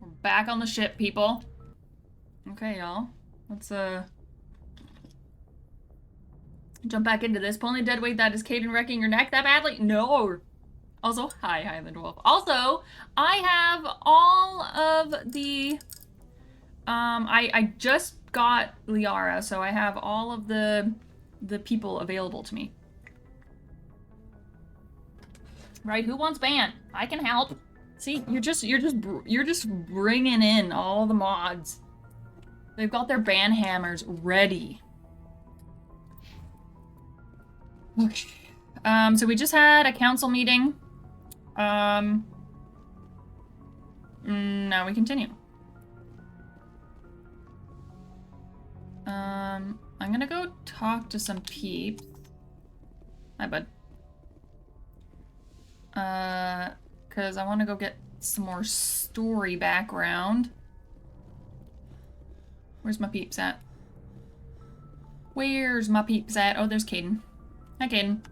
We're back on the ship, people. Okay, y'all. Let's, jump back into this. Pulling a dead weight that is Kaidan wrecking your neck that badly? No! Also, hi, Highland Wolf. Also, I have all of the, I just got Liara, so I have all of the people available to me. Right? Who wants ban? I can help. See, you're just bringing in all the mods. They've got their ban hammers ready. Okay. So we just had a council meeting. Now we continue. I'm gonna go talk to some peeps. Hi, bud. Because I want to go get some more story background. Where's my peeps at? Where's my peeps at? Oh, there's Kaidan. Hi, Kaidan.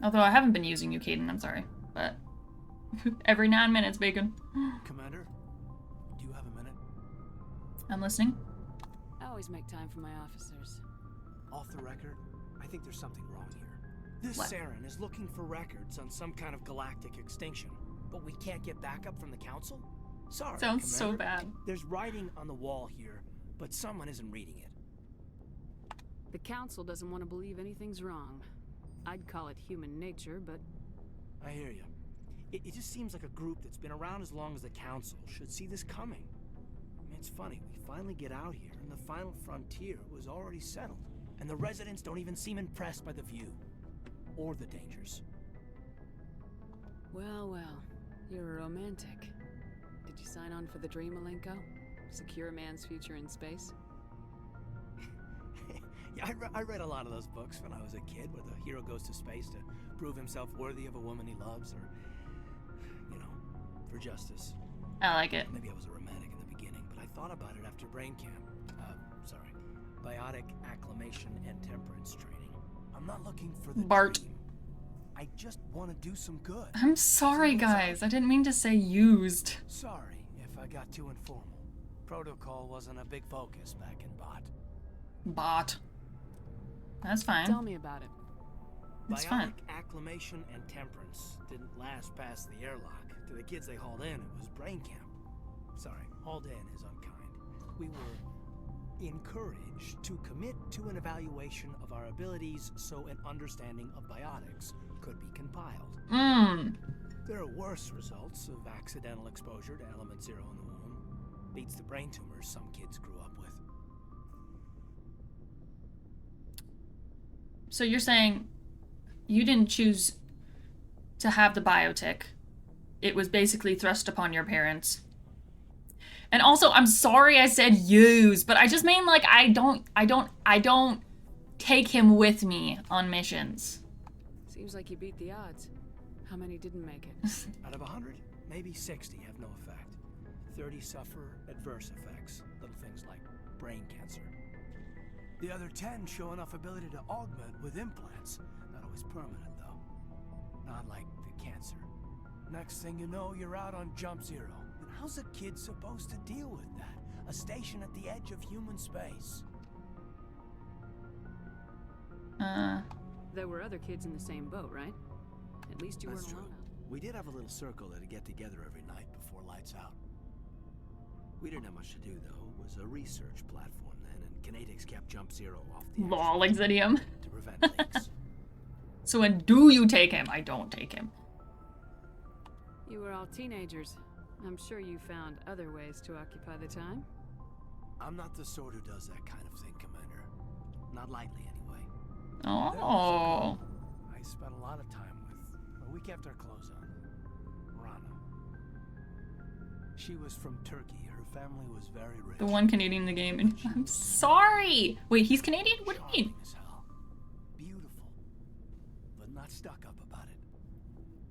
Although I haven't been using you, Kaidan, I'm sorry. But every 9 minutes, bacon. Commander, do you have a minute? I'm listening. I always make time for my officers. Off the record, I think there's something wrong here. This Saren is looking for records on some kind of galactic extinction, but we can't get backup from the council? Sorry, Sounds Commander. so bad. There's writing on the wall here, but someone isn't reading it. The council doesn't want to believe anything's wrong. I'd call it human nature, but... I hear you. It just seems like a group that's been around as long as the council should see this coming. I mean, it's funny, we finally get out here, and the final frontier was already settled. And the residents don't even seem impressed by the view. Or the dangers. Well, well. You're a romantic. Did you sign on for the dream, Malenko? Secure a man's future in space? Yeah, I read a lot of those books when I was a kid, where the hero goes to space to prove himself worthy of a woman he loves, or, you know, for justice. I like it. Maybe I was a romantic in the beginning, but I thought about it after brain camp. Biotic acclimation and temperance training. I'm not looking for the Bart. dream. I just want to do some good. I'm sorry, guys. I didn't mean to say used. Sorry if I got too informal. Protocol wasn't a big focus back in Bot. Bot. That's fine. Tell me about it. It's Biotic fine. acclimation and temperance didn't last past the airlock. To the kids they hauled in, it was brain camp. Sorry, hauled in is unkind. We were encouraged to commit to an evaluation of our abilities so an understanding of biotics could be compiled. There are worse results of accidental exposure to element 0 in the womb. Beats the brain tumors some kids grew up with. So you're saying you didn't choose to have the biotic. It was basically thrust upon your parents. And also, I'm sorry I said use, but I just mean like I don't take him with me on missions. Seems like you beat the odds. How many didn't make it? Out of 100, maybe 60 have no effect. 30 suffer adverse effects, little things like brain cancer. The other 10 show enough ability to augment with implants. Not always permanent, though. Not like the cancer. Next thing you know, you're out on jump 0. And how's a kid supposed to deal with that? A station at the edge of human space. There were other kids in the same boat, right? At least you weren't That's true. alone. We did have a little circle that'd get together every night before lights out. We didn't have much to do, though. It was a research platform then, and Kinetics kept Jump 0 off the Lol, Exidium. to prevent leaks. So when do you take him? I don't take him. You were all teenagers. I'm sure you found other ways to occupy the time. I'm not the sort who does that kind of thing, Commander. Not lightly, anyway. Oh. I spent a lot of time with, well, we kept our clothes on. Rana. She was from Turkey. Her family was very rich. The one Canadian in the game. And I'm sorry. Wait, he's Canadian? What do you mean? Charming as hell. Beautiful. But not stuck up about it.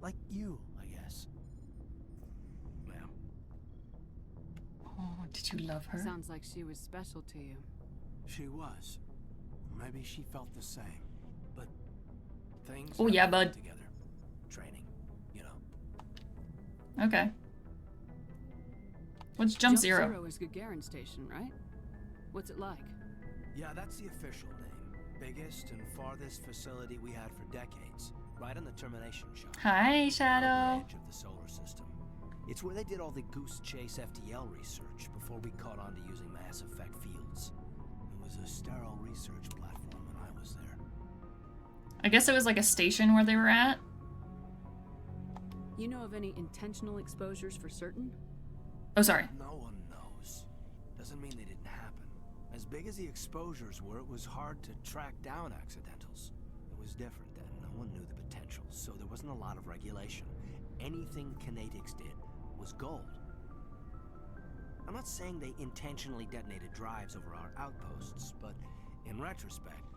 Like you, I guess. Ma'am. Oh, did you love her? Sounds like she was special to you. She was. Maybe she felt the same. But things Oh, yeah, never went bud. together. Training, you know. Okay. What's Jump Zero? Zero is Gagarin Station, right? What's it like? Yeah, that's the official name. Biggest and farthest facility we had for decades. Right on the termination shaft. Hi, On Shadow. the edge of the solar system. It's where they did all the Goose Chase FTL research before we caught on to using mass effect fields. It was a sterile research platform when I was there. I guess it was like a station where they were at. You know of any intentional exposures for certain? Oh, sorry. No one knows. Doesn't mean they didn't happen. As big as the exposures were, it was hard to track down accidentals. It was different then. No one knew the potential, so there wasn't a lot of regulation. Anything Kinetics did was gold. I'm not saying they intentionally detonated drives over our outposts, but in retrospect,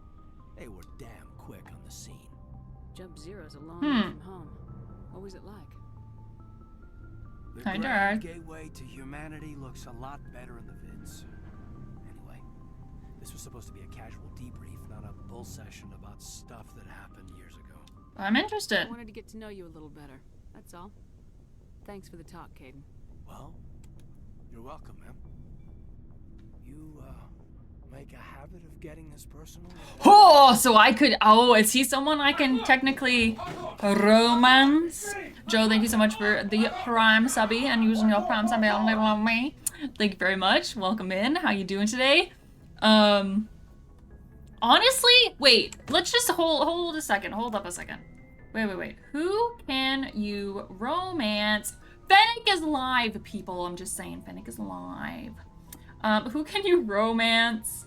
they were damn quick on the scene. Jump Zero's a long way from home. What was it like? The Hi, Grand Dad. Gateway to humanity looks a lot better in the vids. Anyway, this was supposed to be a casual debrief, not a bull session about stuff that happened years ago. I'm interested. I wanted to get to know you a little better. That's all. Thanks for the talk, Kaidan. Well, you're welcome, ma'am. You, make a habit of getting this personal? Oh, so I could. Oh, is he someone I can technically romance? Joe, thank you so much for the Prime subby and using your Prime subby on me. Thank you very much. Welcome in. How you doing today? Honestly, wait. Let's just hold a second. Hold up a second. Wait. Who can you romance? Fennec is live, people. I'm just saying, Fennec is live. Who can you romance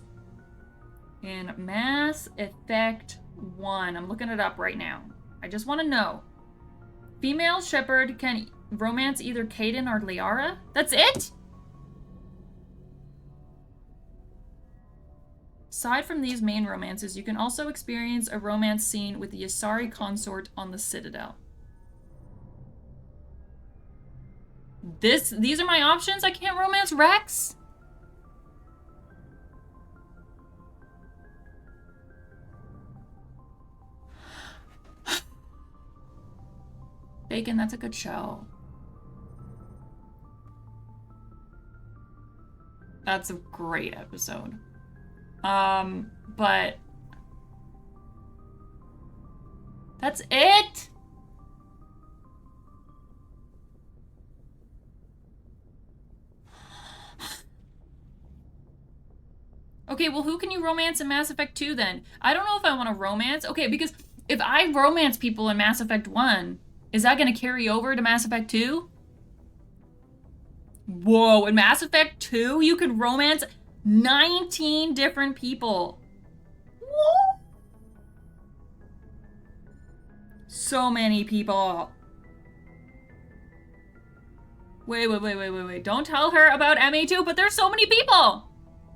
in Mass Effect 1? I'm looking it up right now. I just want to know. Female Shepard can romance either Kaidan or Liara? That's it? Aside from these main romances, you can also experience a romance scene with the Asari consort on the Citadel. These are my options? I can't romance Wrex? Bacon, that's a good show. That's a great episode. But that's it? Okay, well, who can you romance in Mass Effect 2 then? I don't know if I want to romance. Okay, because if I romance people in Mass Effect 1, is that going to carry over to Mass Effect 2? Whoa, in Mass Effect 2, you can romance 19 different people. What? So many people. Wait. Don't tell her about MA2, but there's so many people.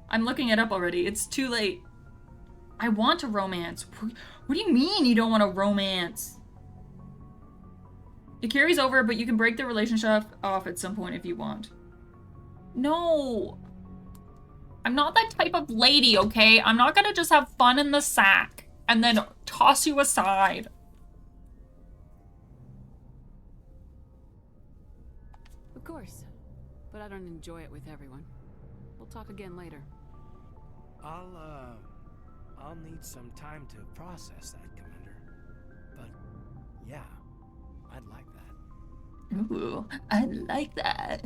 I'm looking it up already. It's too late. I want to romance. What do you mean you don't want to romance? It carries over, but you can break the relationship off at some point if you want. No. I'm not that type of lady, okay? I'm not gonna just have fun in the sack and then toss you aside. Of course. But I don't enjoy it with everyone. We'll talk again later. I'll need some time to process that, Commander. But, yeah, I'd like that. Ooh, I like that.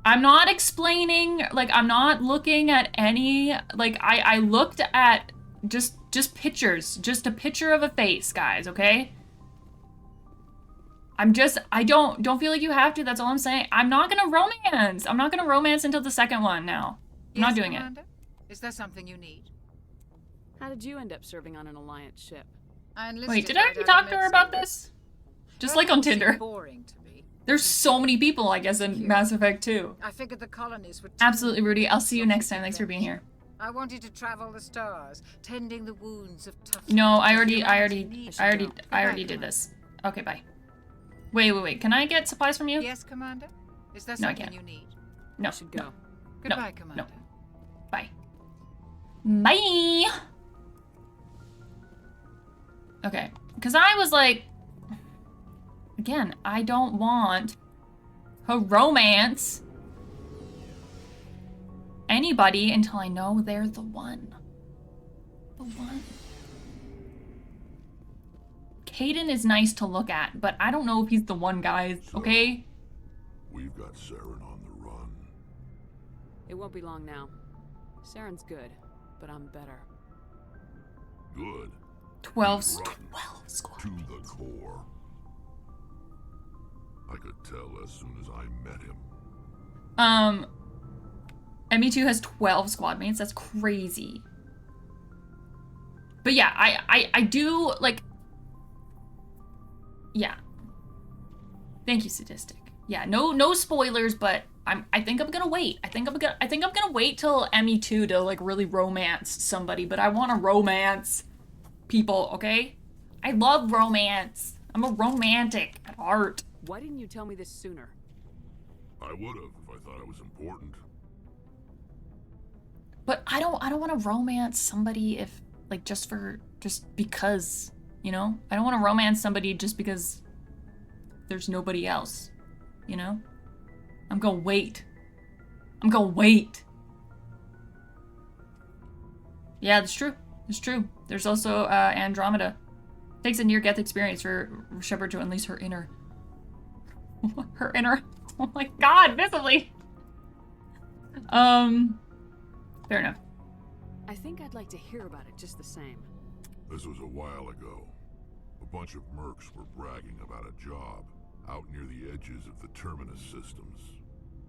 I'm not explaining, like, I'm not looking at any, like, I looked at just pictures, just a picture of a face, guys, okay? I don't feel like you have to, that's all I'm saying. I'm not gonna romance. I'm not gonna romance until the second one now. I'm not doing Commander? Is there something you need? How did you end up serving on an Alliance ship? Wait, did I already talk to her about this? Just like on Tinder. Boring to me. There's so many people, I guess, in Mass Effect 2. I figured the colonies would. Absolutely, Rudy. I'll see you next time. Thanks for being here. I wanted to travel the stars, tending the wounds of tough. No, I already did this. Okay, bye. Wait. Can I get supplies from you? Yes, Commander. Is there No, I something can't. you need? No. I should go. Goodbye, Commander. Bye. Bye. Okay, because I was like, again, I don't want romance anybody until I know they're the one. The one. Kaidan is nice to look at, but I don't know if he's the one, guys, okay? We've got Saren on the run. It won't be long now. Saren's good, but I'm better. Good. 12 squad. To the core. I could tell as soon as I met him. ME2 has 12 squad mates. That's crazy. But yeah, I do like. Yeah. Thank you, Sadistic. Yeah, no spoilers, but I think I'm gonna wait. I think I'm gonna wait till ME2 to like really romance somebody, but I want to romance people, okay? I love romance. I'm a romantic at heart. Why didn't you tell me this sooner? I would have if I thought it was important. But I don't want to romance somebody if like just because, you know? I don't want to romance somebody just because there's nobody else, you know? I'm gonna wait. I'm gonna wait. Yeah, that's true. It's true. There's also Andromeda. Takes a near-death experience for Shepard to unleash her inner. Her inner. Oh my god, visibly. Fair enough. I think I'd like to hear about it just the same. This was a while ago. A bunch of mercs were bragging about a job out near the edges of the Terminus systems.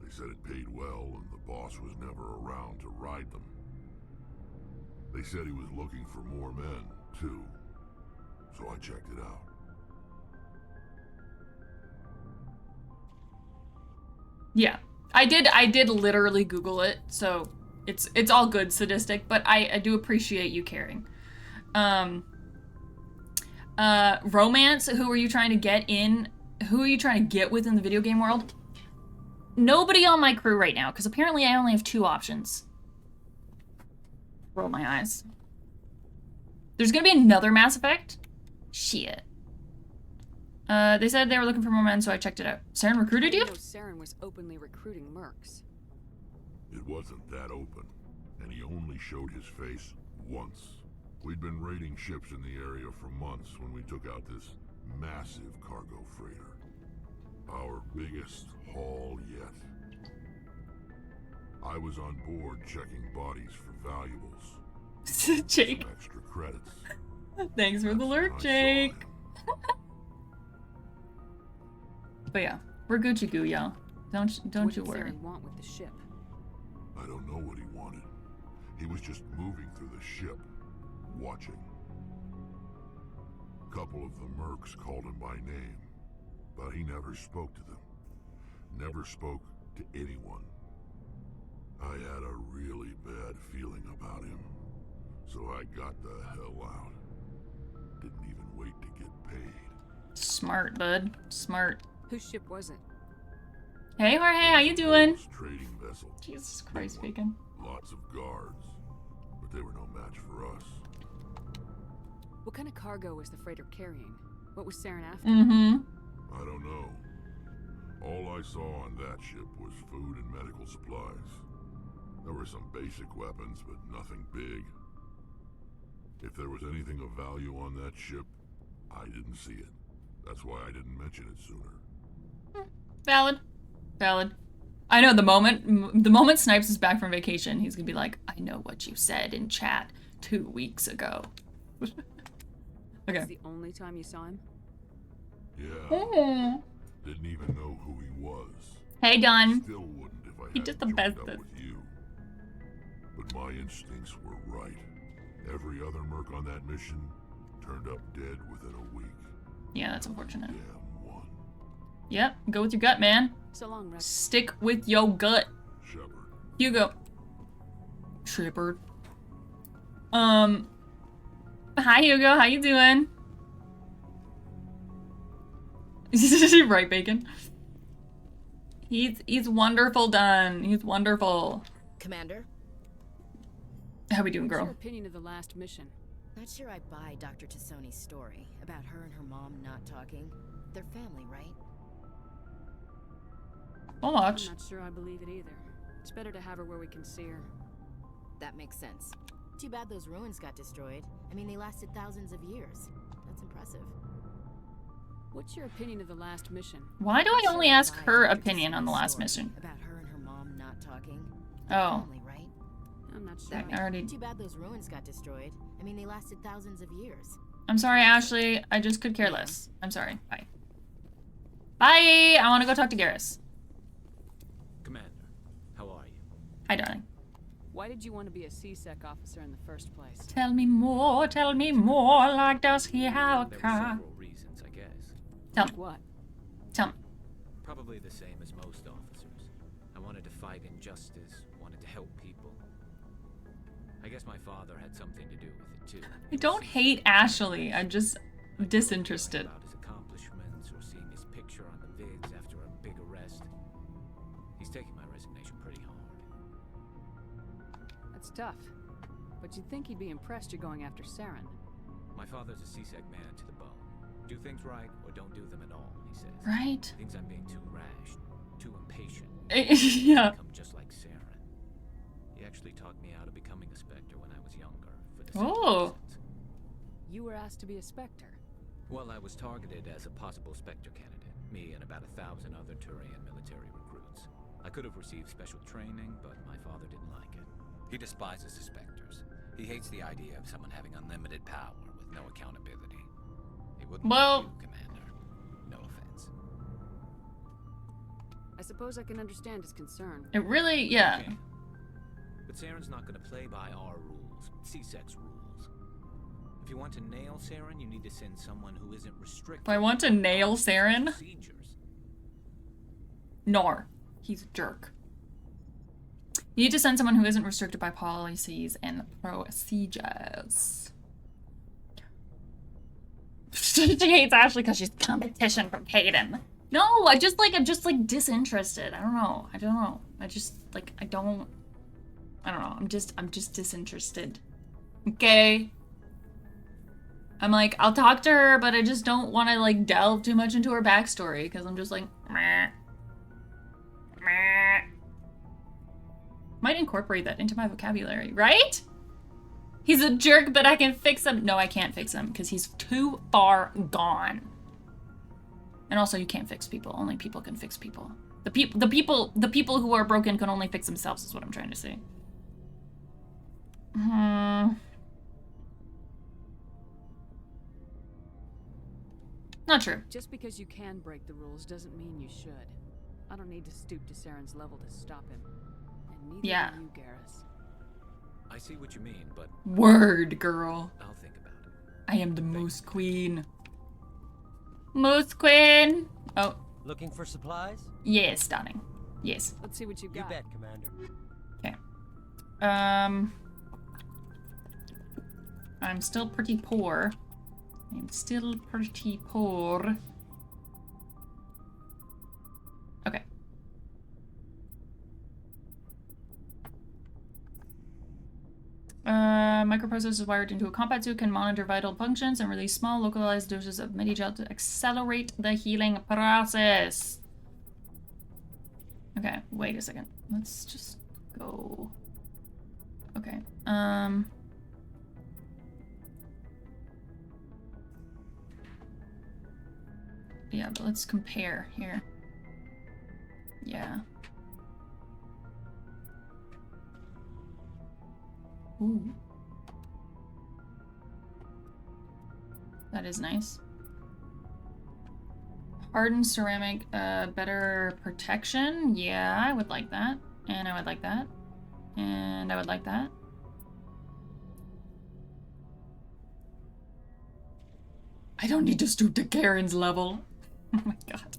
They said it paid well and the boss was never around to ride them. They said he was looking for more men, too. So I checked it out. Yeah. I did literally Google it, so it's all good, Sadistic, but I do appreciate you caring. Romance, who are you trying to get in? Who are you trying to get with in the video game world? Nobody on my crew right now, because apparently I only have 2 options. Roll my eyes. There's gonna be another Mass Effect? Shit. They said they were looking for more men, so I checked it out. Saren recruited you? I know Saren was openly recruiting mercs. It wasn't that open, and he only showed his face once. We'd been raiding ships in the area for months when we took out this massive cargo freighter. Our biggest haul yet. I was on board checking bodies for valuables. Jake. Some extra credits. Thanks for the alert, Jake. But yeah, we're Gucci Goo, y'all. Don't you worry. What did Saren want with the ship? I don't know what he wanted. He was just moving through the ship, watching. A couple of the mercs called him by name, but he never spoke to them. Never spoke to anyone. I had a really bad feeling about him, so I got the hell out. Didn't even wait to get paid. Smart, bud. Smart. Whose ship was it? Hey, Jorge, how you doing? Trading vessel. Jesus Christ, Bacon. Lots of guards, but they were no match for us. What kind of cargo was the freighter carrying? What was Saren after? Mm-hmm. I don't know. All I saw on that ship was food and medical supplies. There were some basic weapons, but nothing big. If there was anything of value on that ship, I didn't see it. That's why I didn't mention it sooner. Valid. Valid. I know the moment Snipes is back from vacation, he's gonna be like, I know what you said in chat 2 weeks ago. Okay. That's the only time you saw him? Yeah. Didn't even know who he was. Hey, Don. Still wouldn't if I He hadn't just the joined best. up with you. But my instincts were right. Every other merc on that mission turned up dead within a week. Yeah, that's unfortunate. Damn one. Yep, go with your gut, man. So long, Wrex. Stick with your gut. Shepard. Hugo. Shipboard. Hi, Hugo. How you doing? Right, Bacon. He's wonderful, Don. He's wonderful. Commander? How we doing, What's your girl? opinion of the last mission? Not sure I buy Dr. Tassoni's story about her and her mom not talking. They're family, right? So much. I'm not sure I believe it either. It's better to have her where we can see her. That makes sense. Too bad those ruins got destroyed. I mean, they lasted thousands of years. That's impressive. What's your opinion of the last mission? Why do I only ask her opinion on the last mission? About her and her mom not talking. Oh. Family, right? I'm not sure. That already... Too bad those ruins got destroyed. I mean, they lasted thousands of years. I'm sorry, Ashley. I just could care less. I'm sorry. Bye. Bye! I want to go talk to Garrus. Commander, how are you? Hi, darling. Why did you want to be a CSEC officer in the first place? Tell me more, like does he have a There were car? several reasons, I guess. Tell me, What? tell me. Probably the same as most officers. I wanted to fight injustice, wanted to help people. I guess my father had something to do with it too. I don't hate Ashley, I'm just disinterested. About his accomplishments or seeing his picture on the vids after a big arrest. He's taking my resignation pretty hard. That's tough. But you'd think he'd be impressed you're going after Saren. My father's a CSEC man to the bone. Do things right or don't do them at all, he says. Right? Thinks I'm being too rash, too impatient. Yeah. Become just like Saren. He actually talked me out of becoming a Spectre when I was younger for the same Oh. reasons. You were asked to be a Spectre. Well, I was targeted as a possible Spectre candidate. Me and about 1,000 other Turian military recruits. I could have received special training, but my father didn't like it. He despises the Spectres. He hates the idea of someone having unlimited power with no accountability. He wouldn't Well- like you, Commander. No offense. I suppose I can understand his concern. It really, yeah. Okay. But Saren's not going to play by our rules, CSEC's rules. If you want to nail Saren, you need to send someone who isn't restricted. If I want to nail Saren, Procedures. nor. He's a jerk. You need to send someone who isn't restricted by policies and procedures. She hates Ashley because she's competition from Kaidan. No, I'm just like disinterested. I don't know. I don't know. I don't know. I'm just disinterested. Okay. I'm like, I'll talk to her, but I just don't want to like delve too much into her backstory because I'm just like, meh. Meh. Might incorporate that into my vocabulary, right? He's a jerk, but I can fix him. No, I can't fix him because he's too far gone. And also, you can't fix people. Only people can fix people. The people who are broken can only fix themselves. Is what I'm trying to say. Not true. Just because you can break the rules doesn't mean you should. I don't need to stoop to Saren's level to stop him. And neither Yeah. do you, Garrus. I see what you mean, but Word, girl. I'll think about it. I am the Moose Queen. Moose Queen. Oh, Looking for supplies? yes, darling. Yes. Let's see what you've You got. bet, Commander. Okay. I'm still pretty poor. Okay. Microprocessor is wired into a combat suit, can monitor vital functions, and release small, localized doses of Medigel to accelerate the healing process. Okay, wait a second. Let's just go. Okay. Yeah, but let's compare here. Yeah. Ooh. That is nice. Hardened ceramic, better protection. Yeah, I would like that. And I would like that. And I would like that. I don't need to stoop to Karen's level. Oh my god.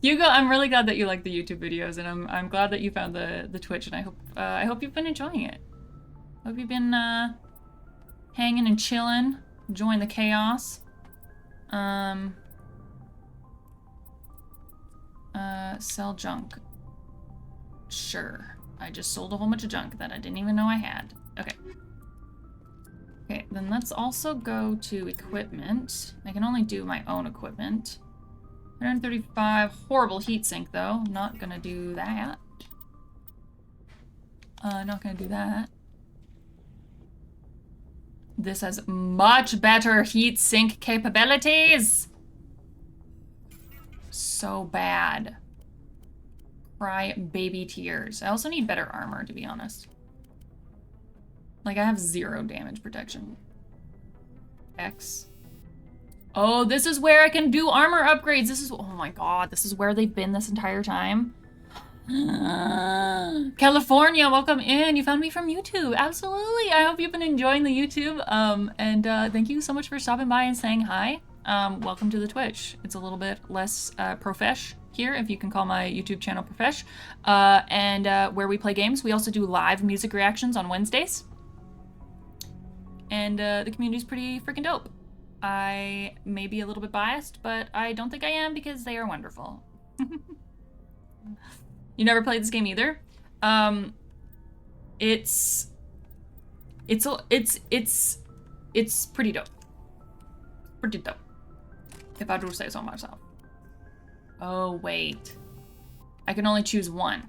Hugo, I'm really glad that you like the YouTube videos, and I'm glad that you found the Twitch, and I hope you've been enjoying it. Hope you've been hanging and chilling, enjoying the chaos. Sell junk. Sure. I just sold a whole bunch of junk that I didn't even know I had. Okay. Okay, then let's also go to equipment. I can only do my own equipment. 135. Horrible heat sink, though. Not gonna do that. Not gonna do that. This has much better heat sink capabilities. So bad. Cry baby tears. I also need better armor, to be honest. Like, I have 0 damage protection. X. Oh, this is where I can do armor upgrades. This is, oh my god, this is where they've been this entire time. California, welcome in. You found me from YouTube. Absolutely. I hope you've been enjoying the YouTube. And thank you so much for stopping by and saying hi. Welcome to the Twitch. It's a little bit less profesh here, if you can call my YouTube channel profesh. And where we play games. We also do live music reactions on Wednesdays. And the community's pretty freaking dope. I may be a little bit biased, but I don't think I am because they are wonderful. You never played this game either? It's pretty dope. Pretty dope. If I do say so myself. Oh, wait. I can only choose one.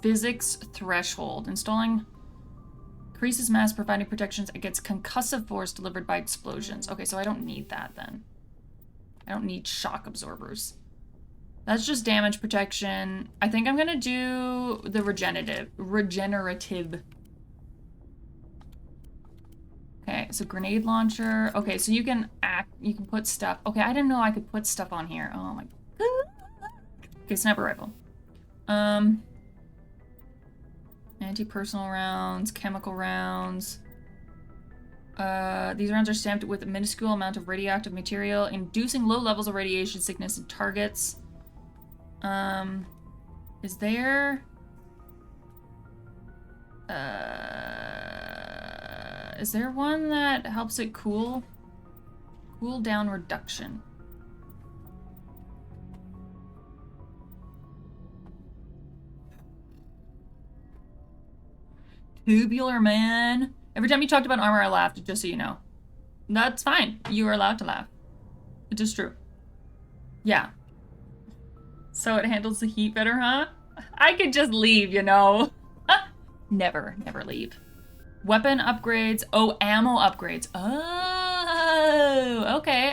Physics threshold. Installing increases mass, providing protections against concussive force delivered by explosions. Okay, so I don't need that then. I don't need shock absorbers. That's just damage protection. I think I'm gonna do the regenerative. Okay, so grenade launcher. Okay, so you can put stuff. Okay, I didn't know I could put stuff on here. Oh my god. Okay, sniper rifle. Anti-personal rounds, chemical rounds. These rounds are stamped with a minuscule amount of radioactive material, inducing low levels of radiation sickness in targets. Is there... is there one that helps it cool? Cool down reduction. Tubular man. Every time you talked about armor, I laughed, just so you know. That's fine. You are allowed to laugh. It is true. Yeah. So it handles the heat better, huh? I could just leave, you know. Never leave. Weapon upgrades. Oh, ammo upgrades. Oh, okay.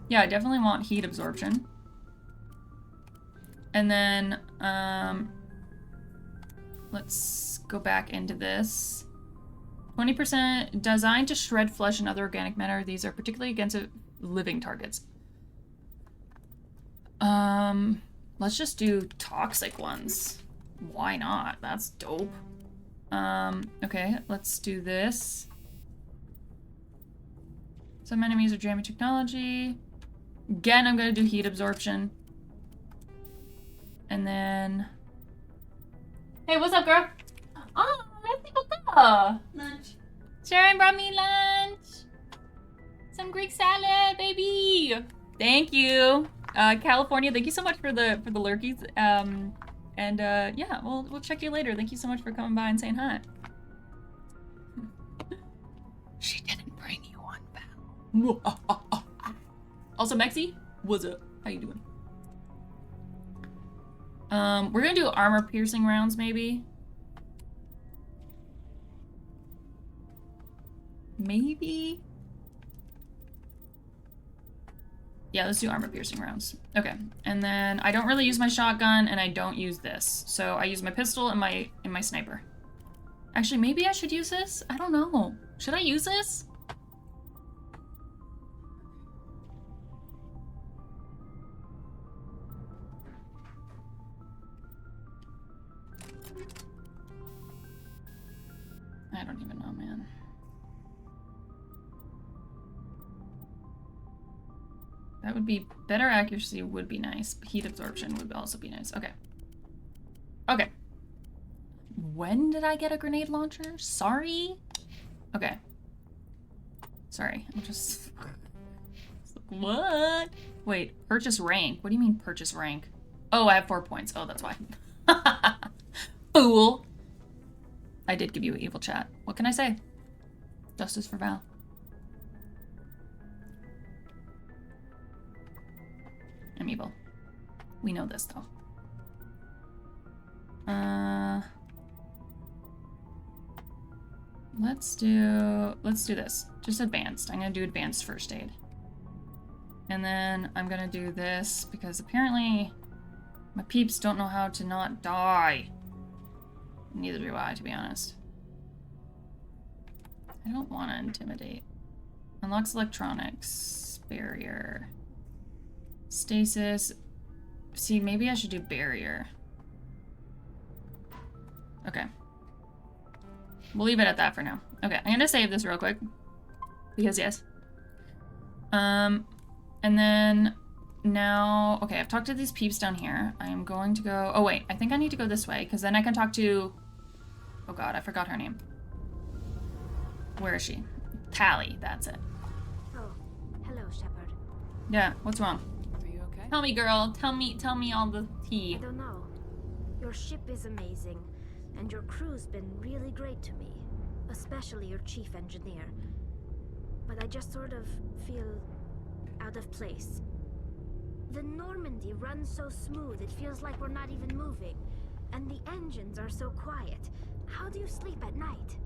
Yeah, I definitely want heat absorption. And then, let's go back into this. 20% designed to shred flesh and other organic matter. These are particularly against living targets. Let's just do toxic ones. Why not? That's dope. Okay, let's do this. Some enemies are jamming technology. Again, I'm gonna do heat absorption. And then... Hey, what's up, girl? Oh, let's go. Lunch. Sharon brought me lunch. Some Greek salad, baby. Thank you. California, thank you so much for the lurkies. Yeah, we'll check you later. Thank you so much for coming by and saying hi. She didn't bring you one, pal. Also, Mexi, what's up? How you doing? We're gonna do armor piercing rounds, maybe. Maybe? Yeah, let's do armor piercing rounds. Okay, and then I don't really use my shotgun, and I don't use this. So I use my pistol and my sniper. Actually, maybe I should use this? I don't know. Should I use this? I don't even know, man. That would be better accuracy would be nice. Heat absorption would also be nice. Okay. Okay. When did I get a grenade launcher? Sorry? Okay. Sorry. I'm just... What? Wait, purchase rank. What do you mean purchase rank? Oh, I have 4 points. Oh, that's why. Fool. I did give you an evil chat. What can I say? Justice for Val. I'm evil. We know this, though. Let's do this. Just advanced. I'm gonna do advanced first aid. And then I'm gonna do this because apparently my peeps don't know how to not die. Neither do I, to be honest. I don't want to intimidate. Unlocks electronics. Barrier. Stasis. See, maybe I should do barrier. Okay. We'll leave it at that for now. Okay, I'm gonna save this real quick. Because yes. And then now, okay, I've talked to these peeps down here. I am going to go, oh wait, I think I need to go this way because then I can talk to, oh god, I forgot her name. Where is she? Tali, that's it. Oh, hello, Shepard. Yeah, what's wrong? Are you okay? Tell me, girl. Tell me all the I tea. don't know. Your ship is amazing, and your crew's been really great to me, especially your chief engineer. But I just sort of feel out of place. The Normandy runs so smooth, it feels like we're not even moving. And the engines are so quiet. How do you sleep at night?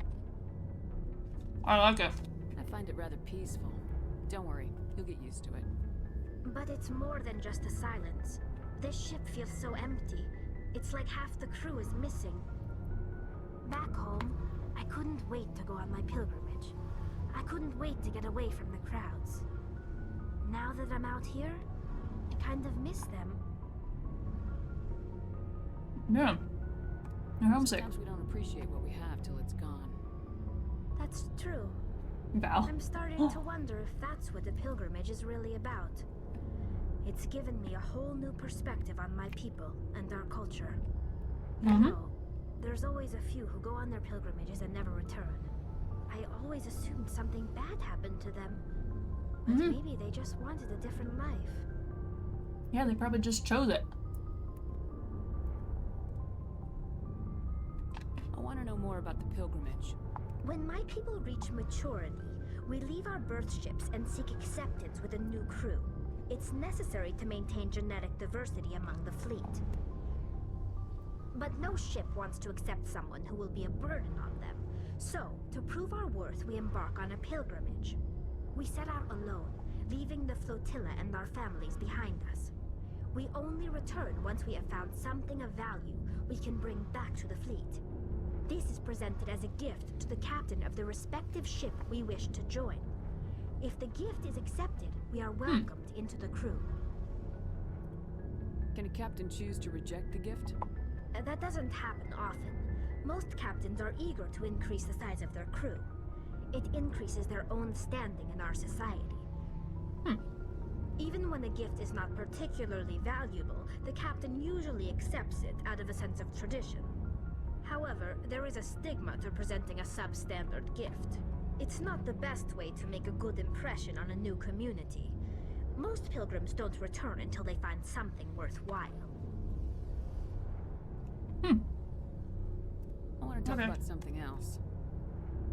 I like it. I find it rather peaceful. Don't worry, you'll get used to it. But it's more than just the silence. This ship feels so empty. It's like half the crew is missing. Back home, I couldn't wait to go on my pilgrimage. I couldn't wait to get away from the crowds. Now that I'm out here, I kind of miss them. Yeah. You're homesick. Sometimes we don't appreciate what we have till it's gone. That's true. Val. I'm starting to wonder if that's what the pilgrimage is really about. It's given me a whole new perspective on my people and our culture. You know, there's always a few who go on their pilgrimages and never return. I always assumed something bad happened to them. But maybe they just wanted a different life. Yeah, they probably just chose it. I want to know more about the pilgrimage. When my people reach maturity, we leave our birth ships and seek acceptance with a new crew. It's necessary to maintain genetic diversity among the fleet. But no ship wants to accept someone who will be a burden on them. So, to prove our worth, we embark on a pilgrimage. We set out alone, leaving the flotilla and our families behind us. We only return once we have found something of value we can bring back to the fleet. This is presented as a gift to the captain of the respective ship we wish to join. If the gift is accepted, we are welcomed into the crew. Can a captain choose to reject the gift? That doesn't happen often. Most captains are eager to increase the size of their crew. It increases their own standing in our society. Even when a gift is not particularly valuable, the captain usually accepts it out of a sense of tradition. However, there is a stigma to presenting a substandard gift. It's not the best way to make a good impression on a new community. Most pilgrims don't return until they find something worthwhile. I want to talk about something else.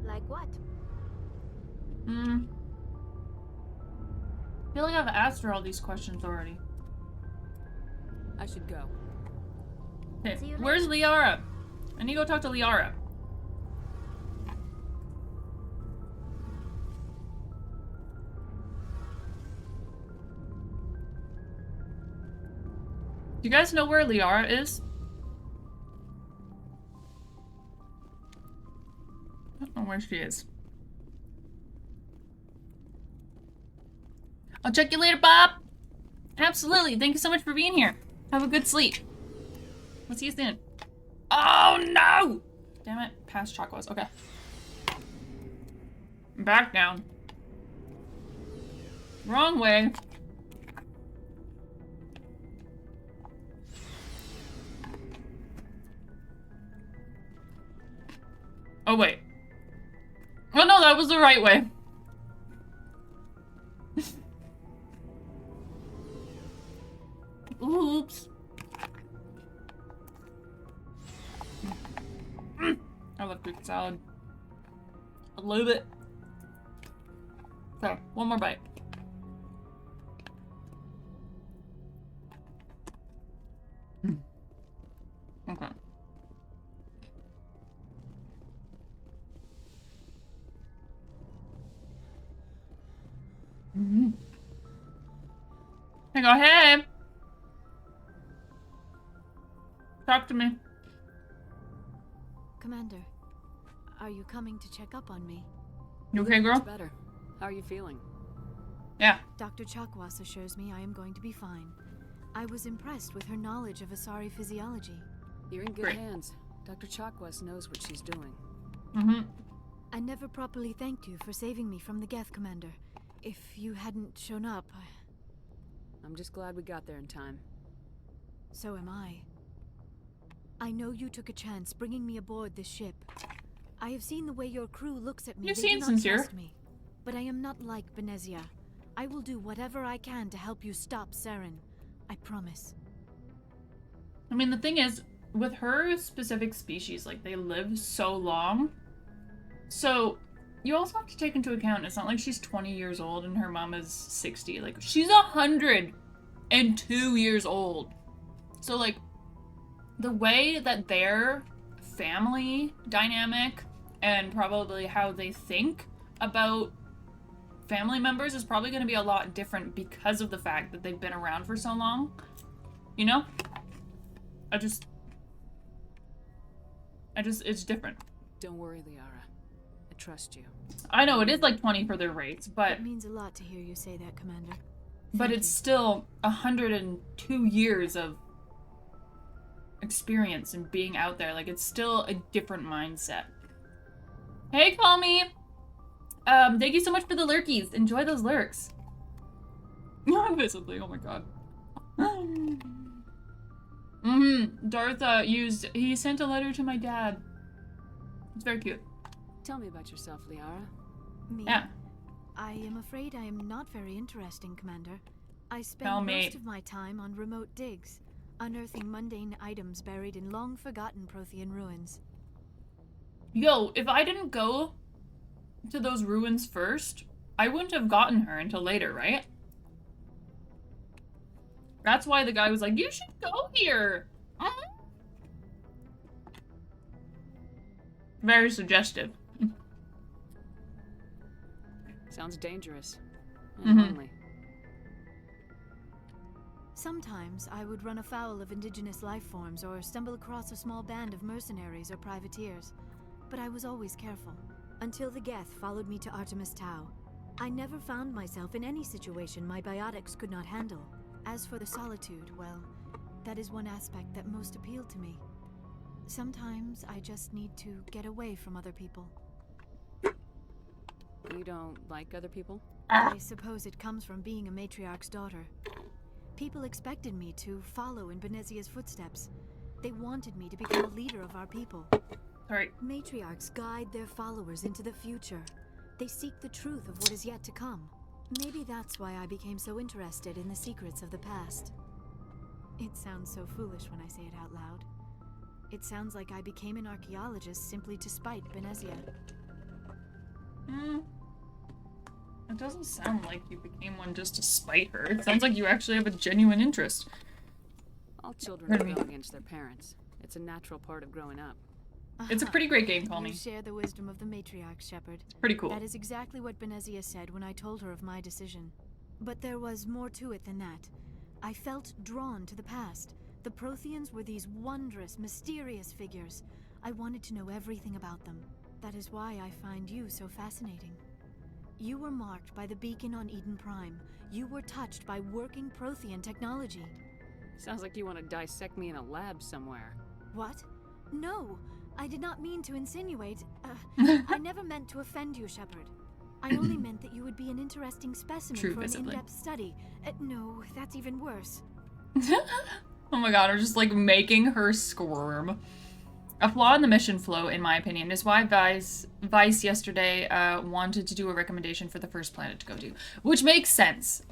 Like what? I feel like I've asked her all these questions already. I should go. Okay, See you where's Liara? I need to go talk to Liara. Do you guys know where Liara is? I don't know where she is. I'll check you later, Bob. Absolutely. Thank you so much for being here. Have a good sleep. We'll see you soon. Oh, no! Damn it. Past chocolates. Okay. Back down. Wrong way. Oh, wait. Oh, no, that was the right way. Oops. love Greek salad. A little bit. Okay, one more bite. Okay. I go, hey! Talk to me. Commander, are you coming to check up on me? You okay, girl? Much better. How are you feeling? Yeah. Dr. Chakwas assures me I am going to be fine. I was impressed with her knowledge of Asari physiology. You're in good Great. hands. Dr. Chakwas knows what she's doing. Mm-hmm. I never properly thanked you for saving me from the Geth, Commander. If you hadn't shown up, I'm just glad we got there in time. so am I. I know you took a chance bringing me aboard this ship. I have seen the way your crew looks at me. You They seem do not sincere. trust me. But I am not like Benezia. I will do whatever I can to help you stop Saren. I promise. I mean, the thing is, with her specific species, like, they live so long. So, you also have to take into account, it's not like she's 20 years old and her mom is 60. Like, she's 102 years old. So, like, the way that their family dynamic and probably how they think about family members is probably going to be a lot different because of the fact that they've been around for so long. You know? It's different. Don't worry, Liara. I trust you. I know it is like 20 for their rates, but It means a lot to hear you say that, Commander. but Thank it's you. still 102 years of experience and being out there. Like, it's still a different mindset. Hey, call me. Thank you so much for the lurkies. Enjoy those lurks. Visibly, oh my god. Darth he sent a letter to my dad. It's very cute. Tell me about yourself, Liara. Me? Yeah. I am afraid I am not very interesting, Commander. I spend Tell me. most of my time on remote digs, unearthing mundane items buried in long-forgotten Prothean ruins. Yo, if I didn't go to those ruins first, I wouldn't have gotten her until later, right? That's why the guy was like, you should go here. Very suggestive. Sounds dangerous. Mhm. And lonely. Sometimes I would run afoul of indigenous life forms or stumble across a small band of mercenaries or privateers, but I was always careful. Until the Geth followed me to Artemis Tau. I never found myself in any situation my biotics could not handle. As for the solitude, well, that is one aspect that most appealed to me. Sometimes I just need to get away from other people. You don't like other people? I suppose it comes from being a matriarch's daughter. People expected me to follow in Benezia's footsteps. They wanted me to become a leader of our people. Sorry. Matriarchs guide their followers into the future. They seek the truth of what is yet to come. Maybe that's why I became so interested in the secrets of the past. It sounds so foolish when I say it out loud. It sounds like I became an archaeologist simply to spite Benezia. It doesn't sound like you became one just to spite her. It sounds like you actually have a genuine interest. All children Pardon me. rebel against their parents. It's a natural part of growing up. It's a pretty great game, call You me. share the wisdom of the matriarch, Shepard. Pretty cool. That is exactly what Benezia said when I told her of my decision. But there was more to it than that. I felt drawn to the past. The Protheans were these wondrous, mysterious figures. I wanted to know everything about them. That is why I find you so fascinating. You were marked by the beacon on Eden Prime. You were touched by working Prothean technology. Sounds like you want to dissect me in a lab somewhere. What? No! I did not mean to insinuate. I never meant to offend you, Shepard. I only meant that you would be an interesting specimen True, for an visibly. in-depth study. No, that's even worse. Oh my god, I'm just like making her squirm. A flaw in the mission flow, in my opinion, is why Vice yesterday wanted to do a recommendation for the first planet to go to. Which makes sense.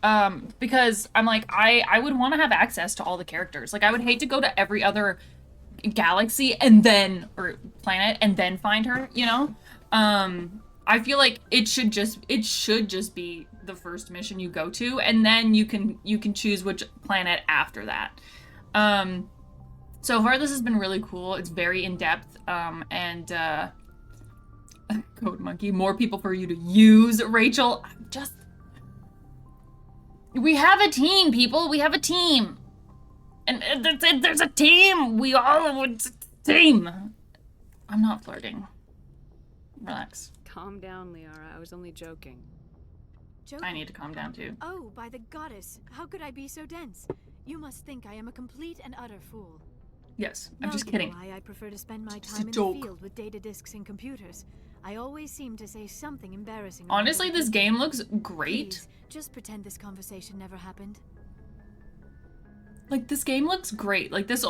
Because I'm like, I would want to have access to all the characters. Like, I would hate to go to every other galaxy and then, or planet, and then find her, you know? I feel like it should just be the first mission you go to, and then you can choose which planet after that. So far this has been really cool. It's very in-depth, and Code Monkey, more people for you to use, Rachel. We have a team, people. We have a team. And there's a team. We all it's a team. I'm not flirting. Relax. Calm down, Liara. I was only joking. I need to calm down too. Oh, by the goddess. How could I be so dense? You must think I am a complete and utter fool. Yes, I'm Now just you kidding. know why I prefer to spend my Just time a in joke. the field with data disks and computers. I always seem to say something embarrassing. Honestly, this game looks great. Please, just pretend this conversation never happened. Like, this game looks great. Like, this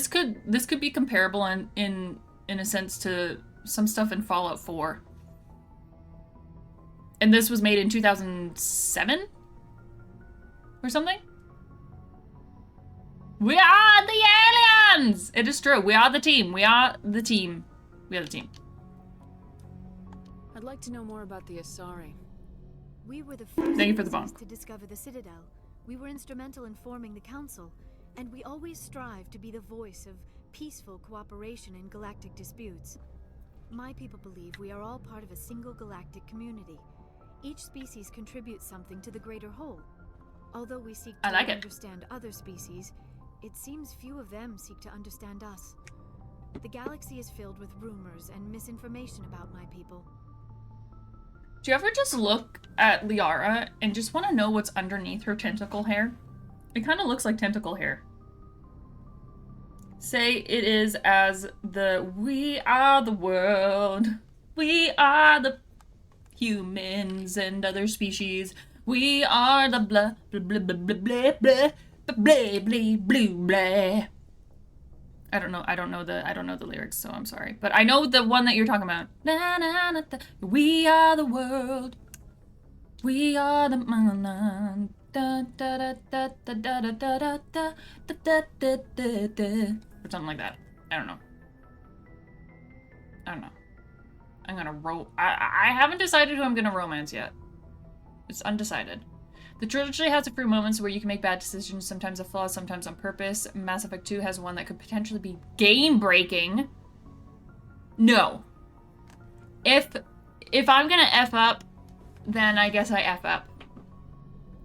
could be comparable in a sense to some stuff in Fallout 4. And this was made in 2007 or something. We are the aliens. It is true. We are the team. We are the team. We are the team. I'd like to know more about the Asari. We were the first Thank you for the bomb. species to discover the Citadel. We were instrumental in forming the Council, and we always strive to be the voice of peaceful cooperation in galactic disputes. My people believe we are all part of a single galactic community. Each species contributes something to the greater whole. Although we seek to understand other species, it seems few of them seek to understand us. The galaxy is filled with rumors and misinformation about my people. Do you ever just look at Liara and just want to know what's underneath her tentacle hair? It kind of looks like tentacle hair. Say it is as the we are the world. We are the humans and other species. We are the blah blah blah blah blah blah blah blah blah blah blah. I don't know the lyrics, so I'm sorry. But I know the one that you're talking about. Na, na, na, na. We are the world. We are the da da da da da da da da da da da da da da, or something like that. I don't know. I'm gonna I haven't decided who I'm gonna romance yet. It's undecided. The trilogy has a few moments where you can make bad decisions, sometimes a flaw, sometimes on purpose. Mass Effect 2 has one that could potentially be game-breaking. No. If I'm gonna F up, then I guess I F up.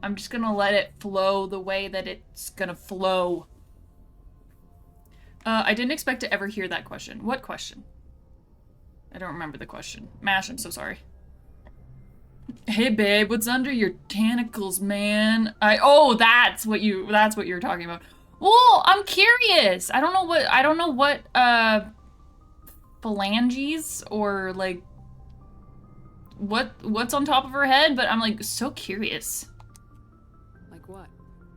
I'm just gonna let it flow the way that it's gonna flow. I didn't expect to ever hear that question. What question? I don't remember the question. Mash, I'm so sorry. Hey babe, what's under your tentacles, man? That's what you're talking about. Well, I'm curious. I don't know what phalanges or like what's on top of her head, but I'm like so curious. Like what?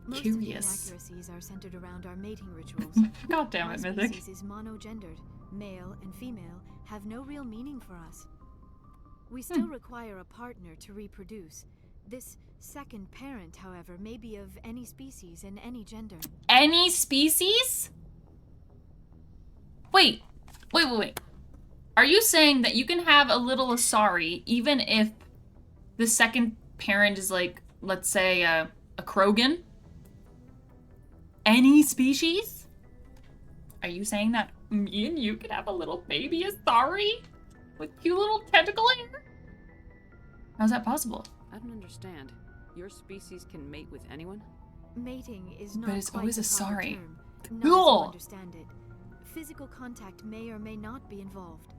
Most Curious. of the inaccuracies are centered around our mating rituals. God damn it, My Mythic. species is monogendered. Male and female have no real meaning for us. We still require a partner to reproduce. This second parent, however, may be of any species and any gender. Any species? Wait. Are you saying that you can have a little Asari even if the second parent is like, let's say, a Krogan? Any species? Are you saying that me and you could have a little baby Asari? With cute little tentacle hair? How's that possible? I don't understand. Your species can mate with anyone? Mating is not But it's quite always the a proper sorry. term. None Cool. will understand it. Physical contact may or may not be involved,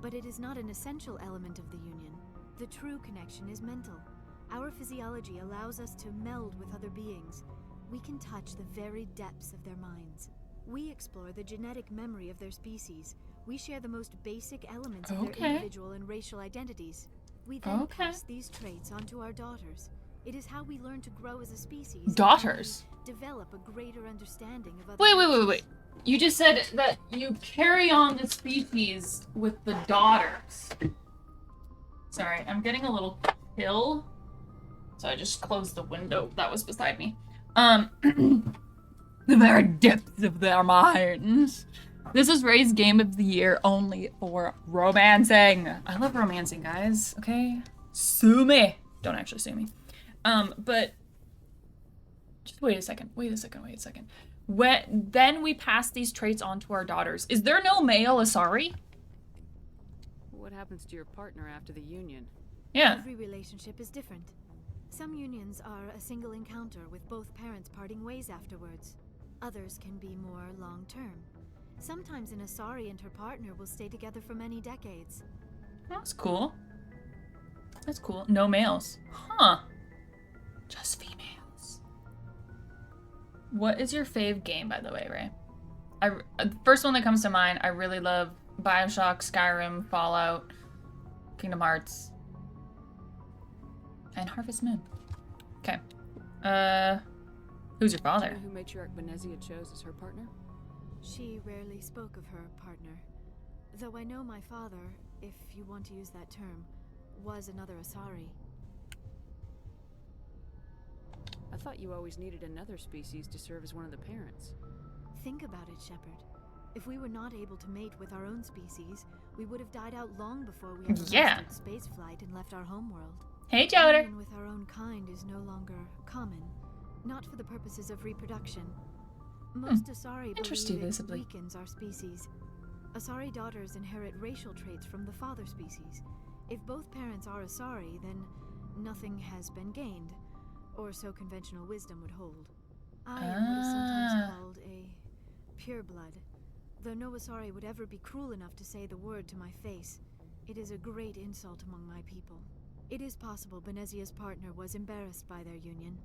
but it is not an essential element of the union. The true connection is mental. Our physiology allows us to meld with other beings. We can touch the very depths of their minds. We explore the genetic memory of their species. We share the most basic elements of their individual and racial identities. We then pass these traits onto our daughters. It is how we learn to grow as a species. and Daughters? how we develop a greater understanding of other Wait. You just said that you carry on the species with the daughters. Sorry, I'm getting a little chill. So I just closed the window that was beside me. The very depths of their minds. This is Ray's game of the year only for romancing. I love romancing, guys. Okay? Sue me. Don't actually sue me. But just wait a second. Then we pass these traits on to our daughters. Is there no male Asari? What happens to your partner after the union? Yeah. Every relationship is different. Some unions are a single encounter with both parents parting ways afterwards. Others can be more long-term. Sometimes an Asari and her partner will stay together for many decades. That's cool. That's cool. No males. Huh. Just females. What is your fave game, by the way, Ray? The first one that comes to mind, I really love BioShock, Skyrim, Fallout, Kingdom Hearts, and Harvest Moon. Okay. Who's your father? Do you know who Matriarch Benezia chose as her partner? She rarely spoke of her partner. Though I know my father, if you want to use that term, was another Asari. I thought you always needed another species to serve as one of the parents. Think about it, Shepard. If we were not able to mate with our own species, we would have died out long before we ever mastered spaceflight and left our homeworld. Hey, Joder. Union with our own kind is no longer common, not for the purposes of reproduction. Most Asari believe it weakens our species. Asari daughters inherit racial traits from the father species. If both parents are Asari, then nothing has been gained, or so conventional wisdom would hold. I am what is sometimes called a pureblood. Though no Asari would ever be cruel enough to say the word to my face, it is a great insult among my people. It is possible Benezia's partner was embarrassed by their union.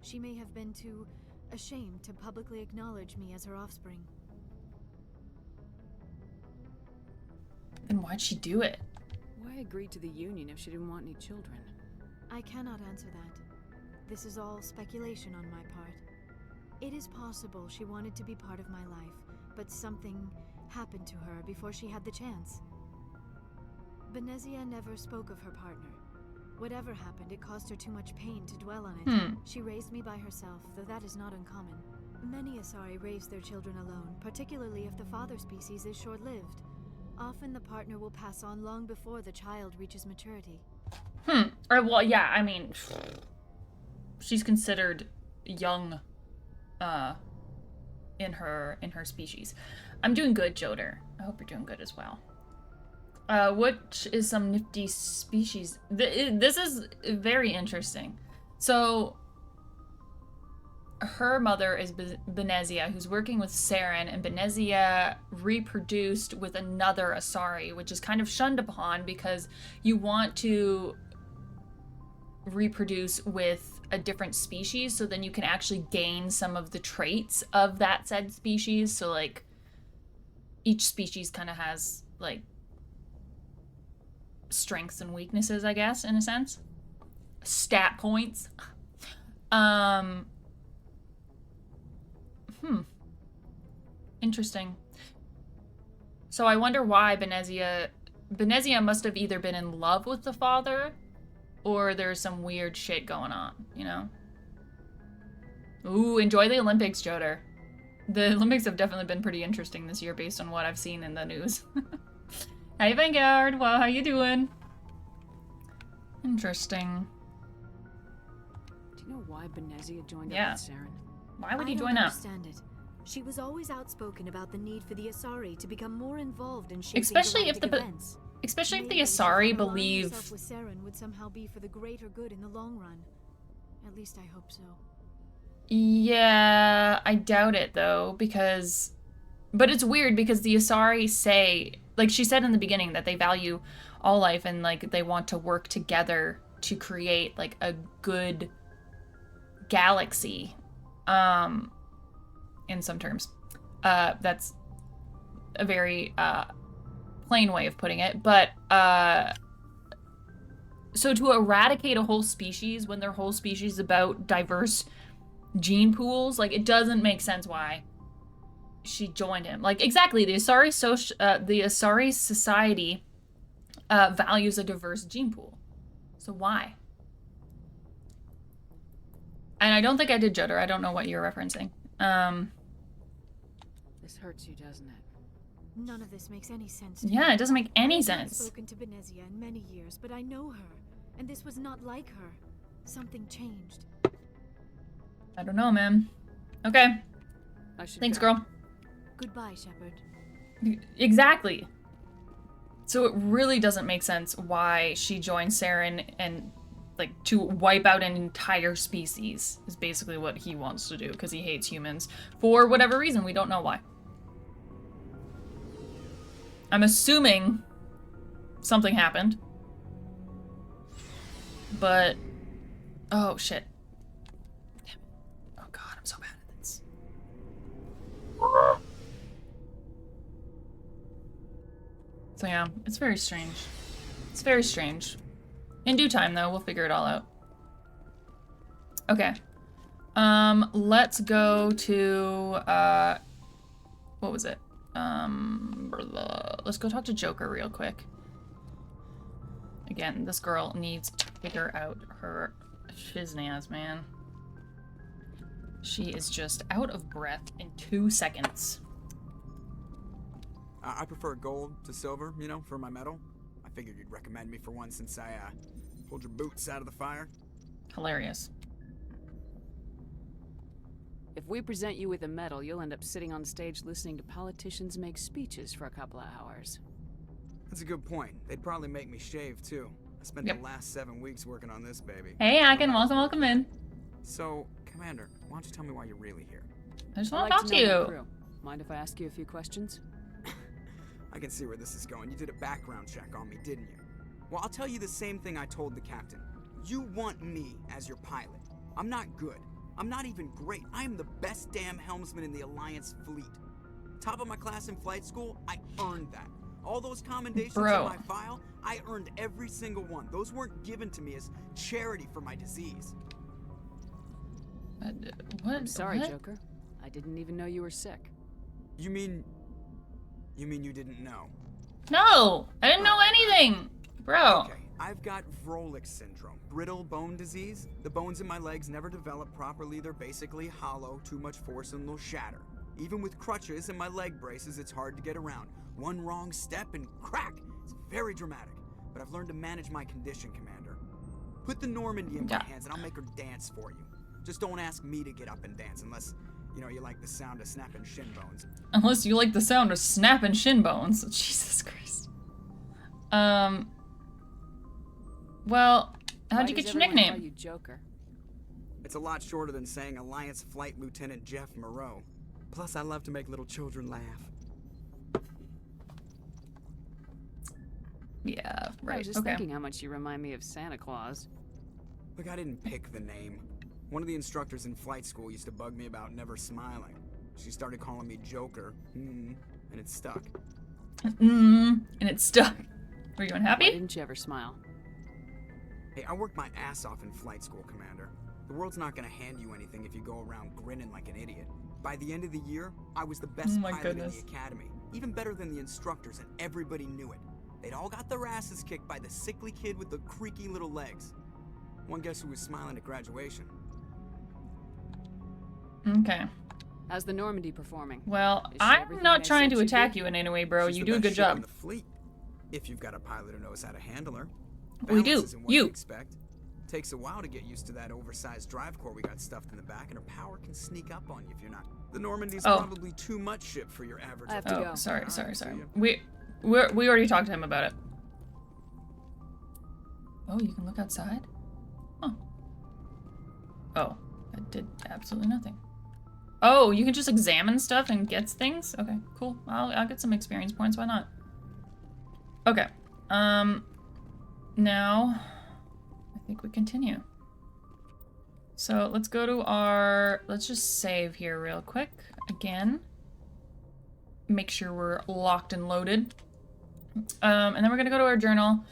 She may have been too ashamed to publicly acknowledge me as her offspring. Then why'd she do it? Why agree to the union if she didn't want any children? I cannot answer that. This is all speculation on my part. It is possible she wanted to be part of my life, but something happened to her before she had the chance. Benezia never spoke of her partner. Whatever happened, it caused her too much pain to dwell on it. She raised me by herself, though that is not uncommon. Many Asari raise their children alone, particularly if the father species is short-lived. Often the partner will pass on long before the child reaches maturity. Well, yeah, I mean, she's considered young, in her species. I'm doing good, Joder. I hope you're doing good as well. Which is some nifty species? This is very interesting. So, her mother is Benezia, who's working with Saren, and Benezia reproduced with another Asari, which is kind of shunned upon because you want to reproduce with a different species so then you can actually gain some of the traits of that said species. So, like, each species kind of has, like, strengths and weaknesses, I guess, in a sense. Stat points. Interesting. So I wonder why Benezia must have either been in love with the father or there's some weird shit going on, you know? Ooh, enjoy the Olympics, Joder. The Olympics have definitely been pretty interesting this year based on what I've seen in the news. Hey, Vanguard. Well, how you doing? Interesting. Do you know why Benezia joined up with Saren? Why would he join up? I don't understand it. She was always outspoken about the need for the Asari to become more involved in shaping especially if the events. Especially if the Asari believe with Saren would somehow be for the greater good in the long run. At least I hope so. Yeah, I doubt it though, because but it's weird because the Asari say, like she said in the beginning, that they value all life and like they want to work together to create like a good galaxy. In some terms. That's a very plain way of putting it, but so to eradicate a whole species when their whole species is about diverse gene pools, like it doesn't make sense why she joined him. Like exactly, the Asari society values a diverse gene pool. So why? And I don't think I did, Joder. I don't know what you're referencing. This hurts you, doesn't it? None of this makes any sense to me. Yeah, it doesn't make any I sense. haven't spoken to Benezia in many years, but I know her, and this was not like her. Something changed. I don't know, man. Okay. Thanks, girl. Goodbye, Shepard. Exactly. So it really doesn't make sense why she joined Saren and, like, to wipe out an entire species is basically what he wants to do, because he hates humans. For whatever reason, we don't know why. I'm assuming something happened. But... oh, shit. Damn it. Oh, God, I'm so bad at this. So, yeah, it's very strange. It's very strange. In due time, though, we'll figure it all out. Okay. Let's go to, what was it? Let's go talk to Joker real quick. Again, this girl needs to figure out her shiznaz, man. She is just out of breath in 2 seconds. I prefer gold to silver, you know, for my medal. I figured you'd recommend me for one since I, pulled your boots out of the fire. Hilarious. If we present you with a medal, you'll end up sitting on stage listening to politicians make speeches for a couple of hours. That's a good point. They'd probably make me shave, too. I spent the last 7 weeks working on this baby. Hey, Akin, welcome in. So, Commander, why don't you tell me why you're really here? I just want to talk to you. Mind if I ask you a few questions? I can see where this is going. You did a background check on me, didn't you? Well, I'll tell you the same thing I told the captain. You want me as your pilot. I'm not good. I'm not even great. I am the best damn helmsman in the Alliance fleet. Top of my class in flight school, I earned that. All those commendations in my file, I earned every single one. Those weren't given to me as charity for my disease. What? I'm sorry, what? Joker. I didn't even know you were sick. You mean you didn't know? No! I didn't know anything! Bro. Okay, I've got Wrex syndrome, brittle bone disease. The bones in my legs never develop properly. They're basically hollow, too much force and they'll shatter. Even with crutches and my leg braces, it's hard to get around. One wrong step and crack! It's very dramatic. But I've learned to manage my condition, Commander. Put the Normandy in my hands and I'll make her dance for you. Just don't ask me to get up and dance unless, you know, you like the sound of snapping shin bones. Unless you like the sound of snapping shin bones. Jesus Christ. Well, how'd you get your nickname? Call you Joker? It's a lot shorter than saying Alliance Flight Lieutenant Jeff Moreau. Plus, I love to make little children laugh. Yeah, right. I was just thinking how much you remind me of Santa Claus. Look, I didn't pick the name. One of the instructors in flight school used to bug me about never smiling. She started calling me Joker, and it stuck. And it stuck. Were you unhappy? Why didn't you ever smile? Hey, I worked my ass off in flight school, Commander. The world's not gonna hand you anything if you go around grinning like an idiot. By the end of the year, I was the best pilot in the academy. Even better than the instructors, and everybody knew it. They'd all got their asses kicked by the sickly kid with the creaky little legs. One guess who was smiling at graduation? Okay. How's the Normandy performing? Well, I'm not trying to attack you in any way, bro. You do a good job. The fleet, if you've got a pilot who knows how to handle her. We do. You expect. Takes a while to get used to that oversized drive core we got stuffed in the back, and her power can sneak up on you if you're not. The Normandy's probably too much ship for your average. I have to go. Sorry. We already talked to him about it. Oh, you can look outside? Huh. Oh, I did absolutely nothing. Oh, you can just examine stuff and get things? Okay, cool. I'll get some experience points, why not? Okay. Now I think we continue. So let's go to our, let's just save here real quick again. Make sure we're locked and loaded. And then we're gonna go to our journal.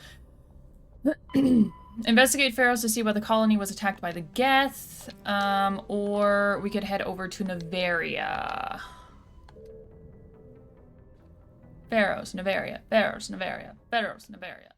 Investigate Pharos to see why the colony was attacked by the Geth, or we could head over to Nevaria. Pharos, Nevaria, Pharos, Nevaria, Pharos, Nevaria.